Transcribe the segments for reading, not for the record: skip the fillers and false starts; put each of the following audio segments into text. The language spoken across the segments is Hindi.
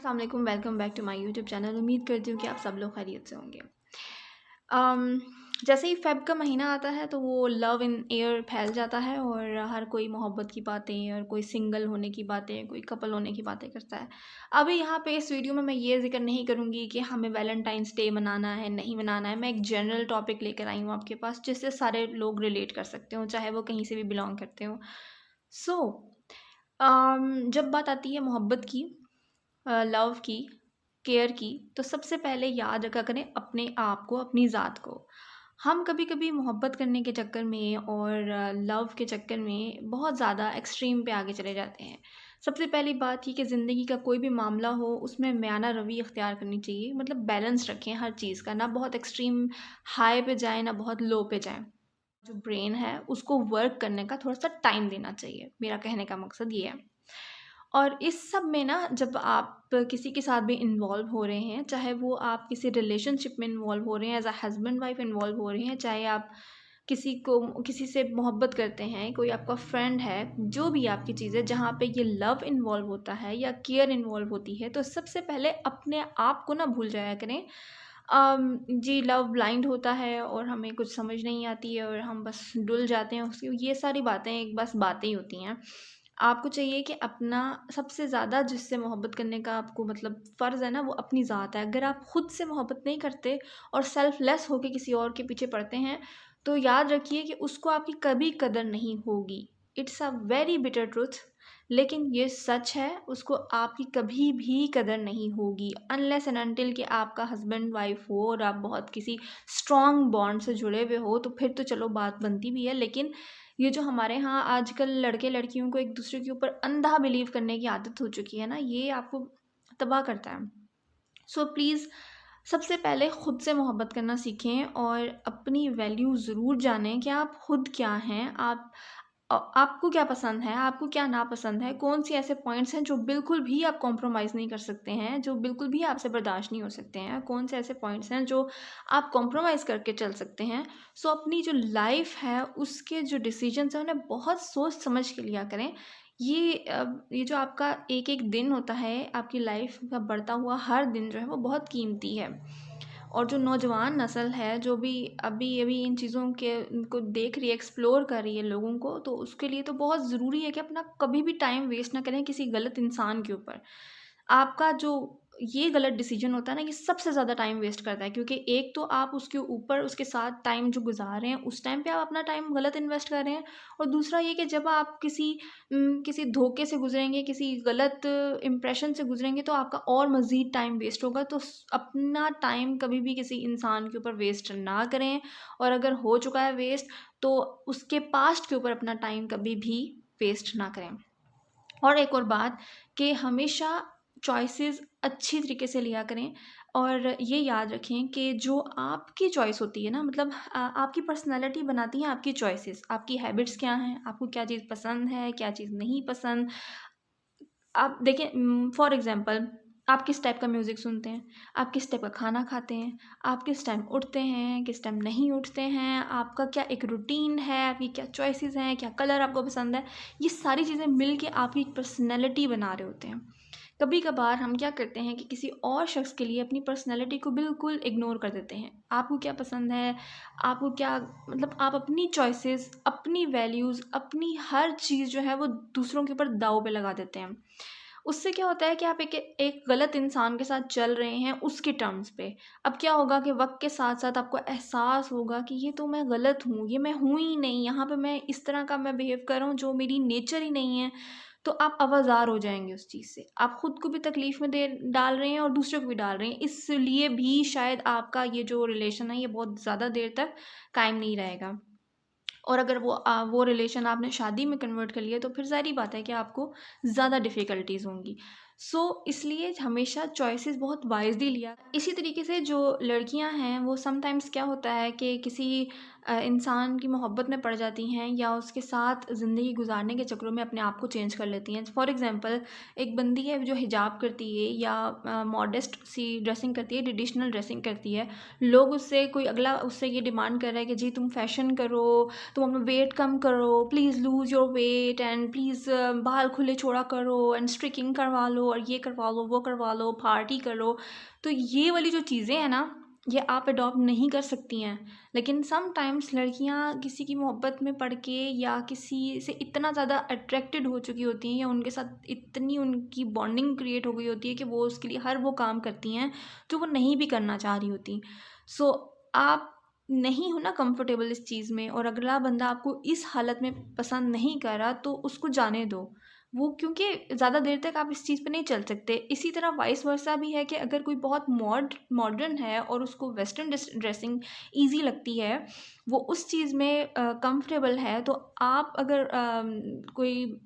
अस्सलाम वालेकुम, welcome back to my YouTube channel. उम्मीद करती हूँ कि आप सब लोग खैरियत से होंगे। जैसे ही फ़ेब का महीना आता है तो वो लव इन एयर फैल जाता है और हर कोई मोहब्बत की बातें और कोई सिंगल होने की बातें, कोई कपल होने की बातें करता है। अभी यहाँ पे इस वीडियो में मैं ये ज़िक्र नहीं करूँगी कि हमें वैलेंटाइन्स डे मनाना है, नहीं मनाना है। मैं एक जनरल टॉपिक लेकर आई हूँ आपके पास जिससे सारे लोग रिलेट कर सकते हो, चाहे वो कहीं से भी बिलॉन्ग करते हो। सो जब बात आती है मोहब्बत की, लव की, केयर की, तो सबसे पहले याद रखा करें अपने आप को, अपनी ज़ात को। हम कभी-कभी मोहब्बत करने के चक्कर में और लव के चक्कर में बहुत ज़्यादा एक्सट्रीम पे आगे चले जाते हैं। सबसे पहली बात ये कि ज़िंदगी का कोई भी मामला हो, उसमें म्याना रवि इख्तियार करनी चाहिए। मतलब बैलेंस रखें हर चीज़ का, ना बहुत एक्सट्रीम हाई पे जाएँ, ना बहुत लो पे जाएँ। जो ब्रेन है, उसको वर्क करने का थोड़ा-सा टाइम देना चाहिए। मेरा कहने का मकसद ये है। और इस सब में ना जब आप किसी के साथ भी इन्वॉल्व हो रहे हैं, चाहे वो आप किसी रिलेशनशिप में इन्वॉल्व हो रहे हैं, as a husband wife involve हो रहे हैं, चाहे आप किसी से मोहब्बत करते हैं, कोई आपका फ्रेंड है, जो भी आपकी चीज़ है जहाँ पे ये लव इन्वॉल्व होता है या केयर इन्वॉल्व होती है, तो सबसे पहले अपने आप को ना भूल जाया करें। जी, लव ब्लाइंड होता है और हमें कुछ समझ नहीं आती है और हम बस डुल जाते हैं उसकी, ये सारी बातें एक बस बातें ही होती हैं। आपको चाहिए कि अपना सबसे ज़्यादा जिससे मोहब्बत करने का आपको मतलब फ़र्ज़ है ना, वो अपनी ज़ात है। अगर आप खुद से मोहब्बत नहीं करते और सेल्फ़लेस होके किसी और के पीछे पड़ते हैं, तो याद रखिए कि उसको आपकी कभी कदर नहीं होगी। It's a very bitter truth, लेकिन ये सच है, उसको आपकी कभी भी कदर नहीं होगी अनलेस एंड अनटिल कि आपका हस्बैंड वाइफ हो और आप बहुत किसी स्ट्रॉन्ग बॉन्ड से जुड़े हुए हो, तो फिर तो चलो बात बनती भी है। लेकिन ये जो हमारे यहाँ आजकल लड़के-लड़कियों को एक दूसरे के ऊपर अंधा बिलीव करने की आदत हो चुकी है ना, ये आपको तबाह करता है। सो प्लीज़ सबसे पहले खुद से मोहब्बत करना सीखें और अपनी वैल्यू ज़रूर जानें कि आप खुद क्या हैं, आपको क्या पसंद है, आपको क्या नापसंद है, कौन-से ऐसे पॉइंट्स हैं जो बिल्कुल भी आप कॉम्प्रोमाइज़ नहीं कर सकते हैं, जो बिल्कुल भी आपसे बर्दाश्त नहीं हो सकते हैं, कौन-से ऐसे पॉइंट्स हैं जो आप कॉम्प्रोमाइज़ करके चल सकते हैं। सो अपनी जो लाइफ़ है, उसके जो डिसीज़न्स हैं, उन्हें बहुत सोच समझ के लिया करें। ये जो आपका एक-एक दिन होता है, आपकी लाइफ़ का बढ़ता हुआ हर दिन जो है, वो बहुत कीमती है। और जो नौजवान नस्ल है, जो भी अभी-अभी इन चीज़ों के को देख रही है, एक्सप्लोर कर रही है लोगों को, तो उसके लिए तो बहुत ज़रूरी है कि अपना कभी भी टाइम वेस्ट ना करें किसी गलत इंसान के ऊपर। आपका जो ये गलत डिसीज़न होता है ना, ये सबसे ज़्यादा टाइम वेस्ट करता है, क्योंकि एक तो आप उसके ऊपर उसके साथ टाइम जो गुज़ार रहे हैं, उस टाइम पे आप अपना टाइम गलत इन्वेस्ट कर रहे हैं। और दूसरा ये कि जब आप किसी धोखे से गुज़रेंगे, किसी गलत इंप्रेशन से गुज़रेंगे, तो आपका और मज़ीद टाइम वेस्ट होगा। तो अपना टाइम कभी भी किसी इंसान के ऊपर वेस्ट ना करें, और अगर हो चुका है वेस्ट, तो उसके पास्ट के ऊपर अपना टाइम कभी भी वेस्ट ना करें। और एक और बात कि हमेशा चॉइसेस अच्छी तरीके से लिया करें और ये याद रखें कि जो आपकी चॉइस होती है ना, मतलब आपकी पर्सनैलिटी बनाती हैं आपकी चॉइसेस। आपकी हैबिट्स क्या हैं, आपको क्या चीज़ पसंद है, क्या चीज़ नहीं पसंद। आप देखें, फॉर एग्ज़ाम्पल, आप किस टाइप का म्यूज़िक सुनते हैं, आप किस टाइप का खाना खाते हैं, आप किस टाइम उठते हैं, किस टाइम नहीं उठते हैं, आपका क्या एक रूटीन है, आपकी क्या चॉइसेस हैं, क्या कलर आपको पसंद है। ये सारी चीज़ें मिल के आपकी एक पर्सनैलिटी बना रहे होते हैं। कभी-कभार हम क्या करते हैं कि किसी और शख्स के लिए अपनी पर्सनैलिटी को बिल्कुल इग्नोर कर देते हैं। आपको क्या पसंद है, आपको क्या, मतलब आप अपनी चॉइसेस, अपनी वैल्यूज़, अपनी हर चीज़ जो है वो दूसरों के ऊपर दाँव पे लगा देते हैं। उससे क्या होता है कि आप एक एक गलत इंसान के साथ चल रहे हैं उसके टर्म्स पे। अब क्या होगा कि वक़्त के साथ-साथ आपको एहसास होगा कि ये तो मैं गलत हूँ, ये मैं हूँ ही नहीं, यहाँ पे मैं इस तरह का मैं बिहेव कर रहा हूँ जो मेरी नेचर ही नहीं है। तो आप आवाज़ार हो जाएँगे उस चीज़ से। आप खुद को भी तकलीफ़ में दे डाल रहे हैं और दूसरे को भी डाल रहे हैं। इसलिए भी शायद आपका ये जो रिलेशन है ये बहुत ज़्यादा देर तक कायम नहीं रहेगा। और अगर वो रिलेशन आपने शादी में कन्वर्ट कर लिया, तो फिर ज़ाहिर-सी बात है कि आपको ज़्यादा डिफ़िकल्टीज़ होंगी। इसलिए हमेशा चॉइसेस बहुत वाइज़ली लिया। इसी तरीके से जो लड़कियां हैं, वो समटाइम्स क्या होता है कि किसी इंसान की मोहब्बत में पड़ जाती हैं या उसके साथ ज़िंदगी गुजारने के चक्करों में अपने आप को चेंज कर लेती हैं। फॉर एग्ज़ाम्पल, एक बंदी है जो हिजाब करती है या मॉडेस्ट सी ड्रेसिंग करती है, ट्रेडिशनल ड्रेसिंग करती है। लोग उससे, कोई अगला उससे ये डिमांड कर रहा है कि जी तुम फ़ैशन करो, तुम अपना वेट कम करो, please lose your weight and please बाल खुले छोड़ा करो एंड स्ट्रिकिंग करवा लो और ये करवा लो, वो करवा लो, पार्टी कर लो। तो ये वाली जो चीज़ें हैं ना, ये आप अडॉप्ट नहीं कर सकती हैं। लेकिन समटाइम्स लड़कियां किसी की मोहब्बत में पड़ के या किसी से इतना ज़्यादा अट्रैक्टेड हो चुकी होती हैं या उनके साथ इतनी उनकी बॉन्डिंग क्रिएट हो गई होती है कि वो उसके लिए हर वो काम करती हैं जो वो नहीं भी करना चाह रही होती। सो आप नहीं हो ना कंफर्टेबल इस चीज़ में, और अगला बंदा आपको इस हालत में पसंद नहीं कर रहा तो उसको जाने दो। वो क्योंकि ज़्यादा देर तक आप इस चीज़ पे नहीं चल सकते। इसी तरह वाइस वर्सा भी है कि अगर कोई बहुत मॉडर्न है और उसको वेस्टर्न ड्रेसिंग ईज़ी लगती है, वो उस चीज़ में कंफर्टेबल है, तो आप अगर कोई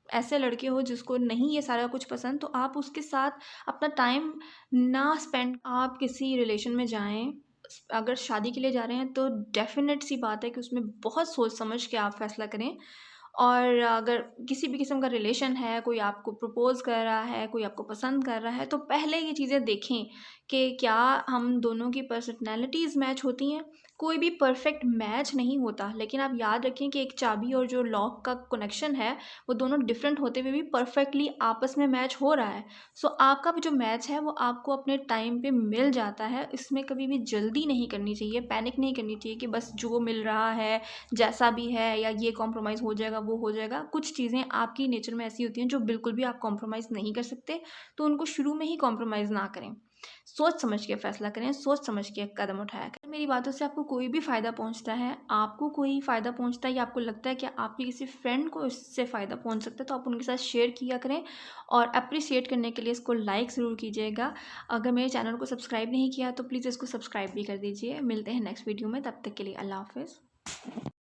ऐसे लड़के हो जिसको नहीं ये सारा कुछ पसंद, तो आप उसके साथ अपना टाइम ना स्पेंड, आप किसी रिलेशन में जाएँ। अगर शादी के लिए जा रहे हैं तो डेफ़िनेट सी बात है कि उसमें बहुत सोच समझ के आप फ़ैसला करें। और अगर किसी भी किस्म का रिलेशन है, कोई आपको प्रपोज़ कर रहा है, कोई आपको पसंद कर रहा है, तो पहले ये चीज़ें देखें कि क्या हम दोनों की पर्सनैलिटीज़ मैच होती हैं। कोई भी परफ़ेक्ट मैच नहीं होता, लेकिन आप याद रखें कि एक चाबी और जो लॉक का कनेक्शन है, वो दोनों डिफ़रेंट होते हुए भी परफ़ेक्टली आपस में मैच हो रहा है। सो आपका भी जो मैच है वो आपको अपने टाइम पे मिल जाता है। इसमें कभी भी जल्दी नहीं करनी चाहिए, पैनिक नहीं करनी चाहिए कि बस जो मिल रहा है, जैसा भी है, या ये कॉम्प्रोमाइज़ हो जाएगा, वो हो जाएगा। कुछ चीज़ें आपकी नेचर में ऐसी होती हैं जो बिल्कुल भी आप कॉम्प्रोमाइज़ नहीं कर सकते, तो उनको शुरू में ही कॉम्प्रोमाइज़ ना करें। सोच समझ के फ़ैसला करें, सोच समझ के कदम उठाया करें। मेरी बातों से आपको कोई भी फ़ायदा पहुँचता है, आपको कोई फ़ायदा पहुँचता है या आपको लगता है कि आपके किसी फ्रेंड को इससे फ़ायदा पहुँच सकता है, तो आप उनके साथ शेयर किया करें। और एप्रिशिएट करने के लिए इसको लाइक ज़रूर कीजिएगा। अगर मेरे चैनल को सब्सक्राइब नहीं किया तो प्लीज़ इसको सब्सक्राइब भी कर दीजिए। मिलते हैं नेक्स्ट वीडियो में, तब तक के लिए अल्लाह हाफ़िज़।